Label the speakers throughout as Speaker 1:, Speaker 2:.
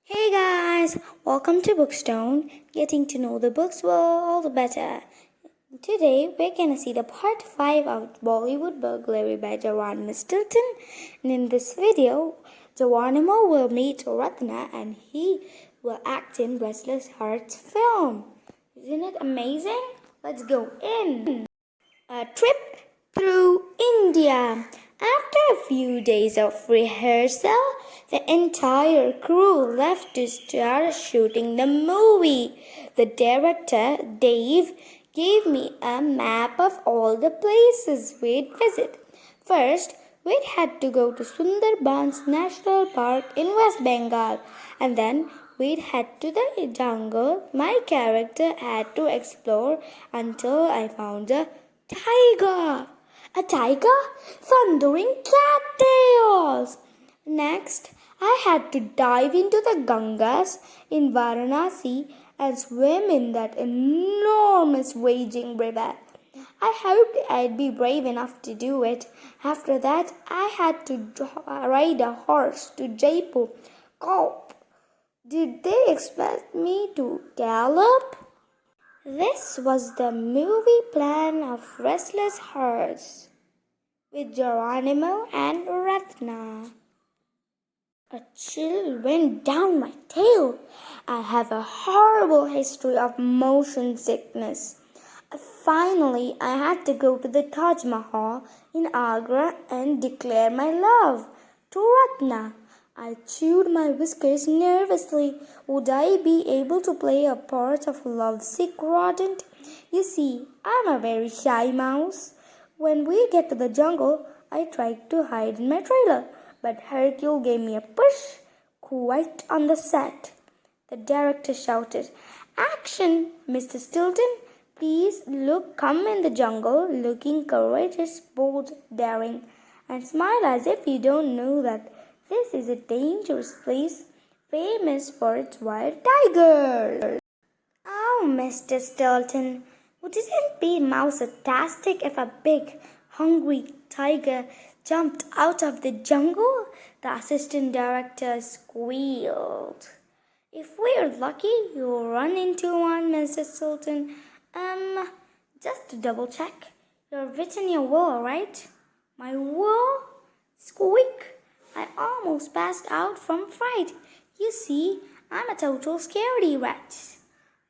Speaker 1: Hey guys, welcome to Bookstone, getting to know the books world better. Today we're gonna see the part 5 of Bollywood burglary by Geronimo Stilton. And in this video, Geronimo will meet Ratna and he will act in Restless Hearts film. Isn't it amazing? Let's go in. A trip through India. After a few days of rehearsal, the entire crew left to start shooting the movie. The director, Dave, gave me a map of all the places we'd visit. First, we had to go to Sundarbans National Park in West Bengal, and then we'd head to the jungle my character had to explore until I found a tiger. A tiger? Thundering cattails! Next, I had to dive into the Gangas in Varanasi and swim in that enormous raging river. I hoped I'd be brave enough to do it. After that, I had to ride a horse to Jaipur. Gulp! Did they expect me to gallop? This was the movie plan of Restless Hearts with Geronimo and Ratna. A chill went down my tail. I have a horrible history of motion sickness. Finally, I had to go to the Taj Mahal in Agra and declare my love to Ratna. I chewed my whiskers nervously. Would I be able to play a part of a lovesick rodent? You see, I'm a very shy mouse. When we get to the jungle, I tried to hide in my trailer, but Hercule gave me a push quite on the set. The director shouted, "Action, Mr. Stilton! Please come in the jungle looking courageous, bold, daring, and smile as if you don't know that this is a dangerous place famous for its wild tigers." Oh, Mr. Stilton, wouldn't it be mouse-tastic if a big, hungry tiger jumped out of the jungle? The assistant director squealed. If we're lucky, you'll run into one, Mr. Stilton. Just to double check, you're written your will, right? My will? Squeak! I almost passed out from fright. You see, I'm a total scaredy rat.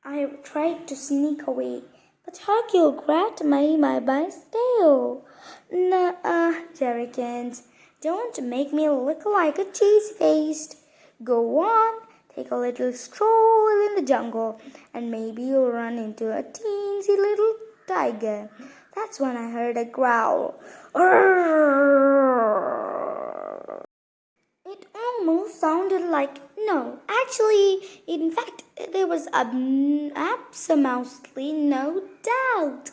Speaker 1: I tried to sneak away, but Hercule grabbed me by his tail. Jerrykins, don't make me look like a cheese-faced. Go on, take a little stroll in the jungle, and maybe you'll run into a teensy little tiger. That's when I heard a growl. It almost sounded like no. Actually, in fact, there was absolutely no doubt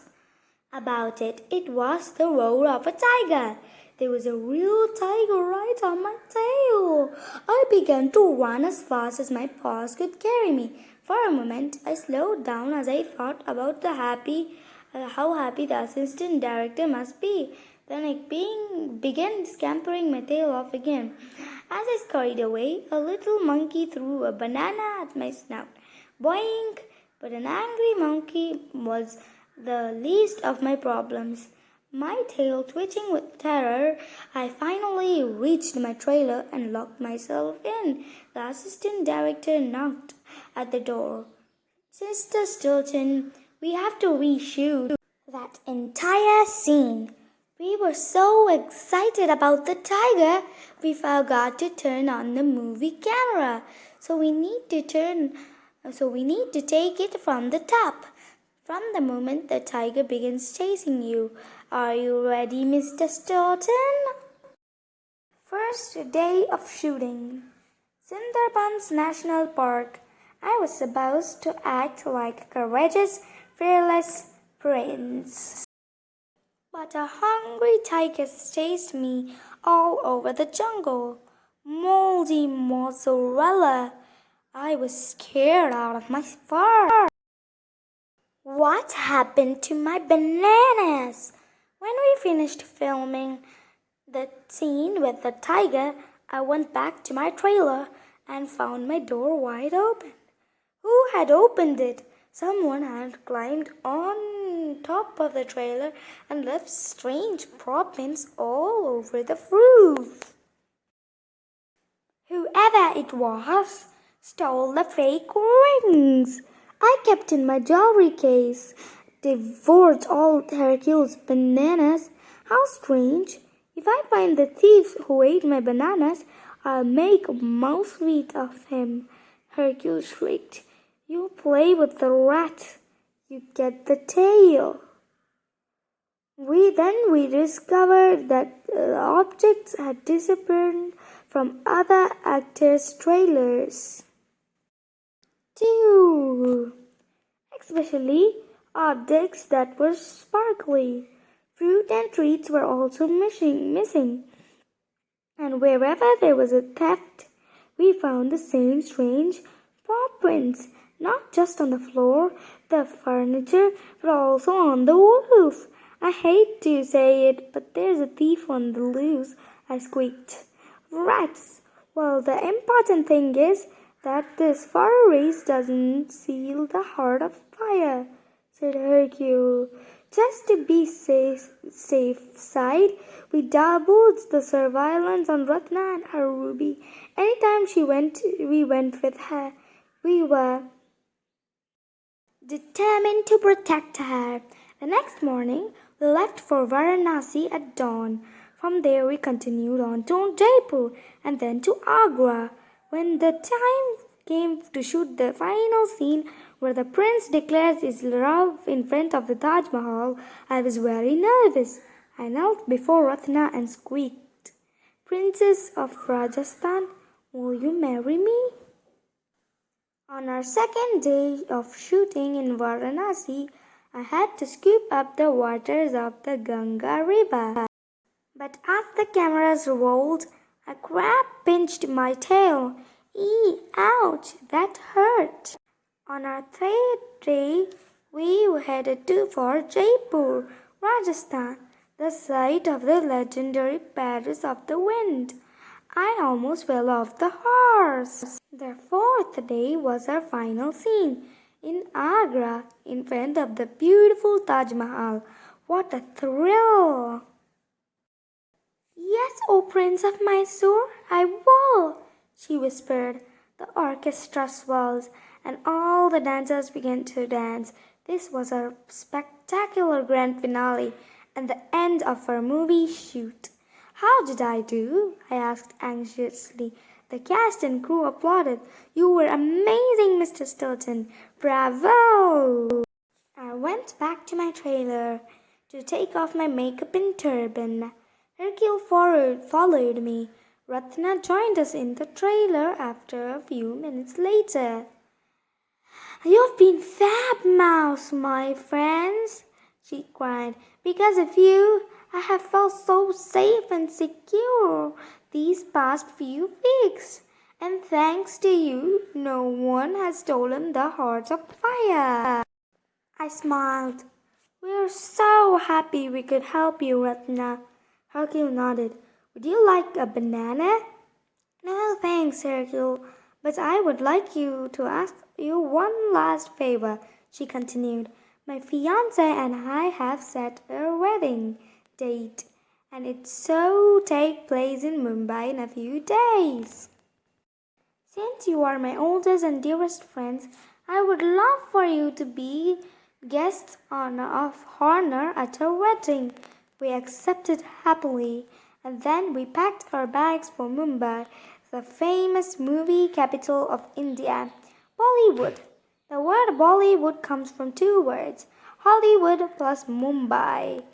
Speaker 1: about it. It was the roar of a tiger. There was a real tiger right on my tail. I began to run as fast as my paws could carry me. For a moment, I slowed down as I thought about how happy the assistant director must be. Then I began scampering my tail off again. As I scurried away, a little monkey threw a banana at my snout. Boing! But an angry monkey was the least of my problems. My tail twitching with terror, I finally reached my trailer and locked myself in. The assistant director knocked at the door. "Mr. Stilton, we have to reshoot that entire scene. We were so excited about the tiger, we forgot to turn on the movie camera. So we need to take it from the top. From the moment the tiger begins chasing you. Are you ready, Mr. Stilton?" First day of shooting. Sundarbans National Park. I was supposed to act like a courageous, fearless prince. But a hungry tiger chased me all over the jungle. Moldy mozzarella. I was scared out of my fur. What happened to my bananas? When we finished filming the scene with the tiger, I went back to my trailer and found my door wide open. Who had opened it? Someone had climbed on top of the trailer and left strange paw prints all over the roof. Whoever it was stole the fake rings I kept in my jewelry case, devoured all Hercule's bananas. How strange! If I find the thief who ate my bananas, I'll make a mouse meat of him. Hercule shrieked. You play with the rat, you get the tail. We discovered that the objects had disappeared from other actors' trailers too, especially objects that were sparkly. Fruit and treats were also missing. And wherever there was a theft, we found the same strange paw prints, not just on the floor, the furniture, but also on the roof. I hate to say it, but there's a thief on the loose, I squeaked. Rats! Well, the important thing is that this fire race doesn't seal the heart of fire, said Hercule. Just to be safe side, we doubled the surveillance on Ratna and her ruby. Anytime we went with her. We were determined to protect her. The next morning, we left for Varanasi at dawn. From there, we continued on to Jaipur and then to Agra. When the time came to shoot the final scene where the prince declares his love in front of the Taj Mahal, I was very nervous. I knelt before Ratna and squeaked, Princess of Rajasthan, will you marry me? On our second day of shooting in Varanasi, I had to scoop up the waters of the Ganga River. But as the cameras rolled, a crab pinched my tail. Ouch, that hurt. On our third day, we headed for Jaipur, Rajasthan, the site of the legendary Palace of the Wind. I almost fell off the horse. The fourth day was our final scene in Agra, in front of the beautiful Taj Mahal. What a thrill! Yes, O Prince of Mysore, I will, she whispered. The orchestra swells, and all the dancers began to dance. This was a spectacular grand finale and the end of our movie shoot. How did I do? I asked anxiously. The cast and crew applauded. You were amazing, Mr. Stilton. Bravo! I went back to my trailer to take off my makeup and turban. Hercule followed me. Ratna joined us in the trailer after a few minutes later. You've been fab, Mouse, my friends, she cried. Because of you, I have felt so safe and secure these past few weeks. And thanks to you, no one has stolen the hearts of fire. I smiled. We're so happy we could help you, Ratna. Hercule nodded. Would you like a banana? No, thanks, Hercule. But I would like you to ask you one last favor, she continued. My fiancé and I have set a wedding date, and it's so take place in Mumbai in a few days. Since you are my oldest and dearest friends, I would love for you to be guests of honor at our wedding. We accepted happily, and then we packed our bags for Mumbai, the famous movie capital of India, Bollywood. The word Bollywood comes from two words, Hollywood plus Mumbai,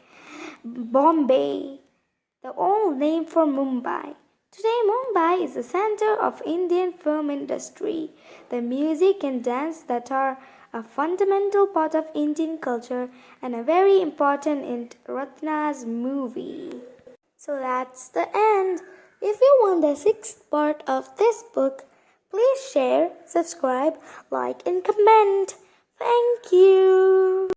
Speaker 1: Bombay, the old name for Mumbai. Today, Mumbai is the center of Indian film industry. The music and dance that are a fundamental part of Indian culture and a very important in Ratna's movie. So that's the end. If you want the sixth part of this book, please share, subscribe, like, and comment. Thank you.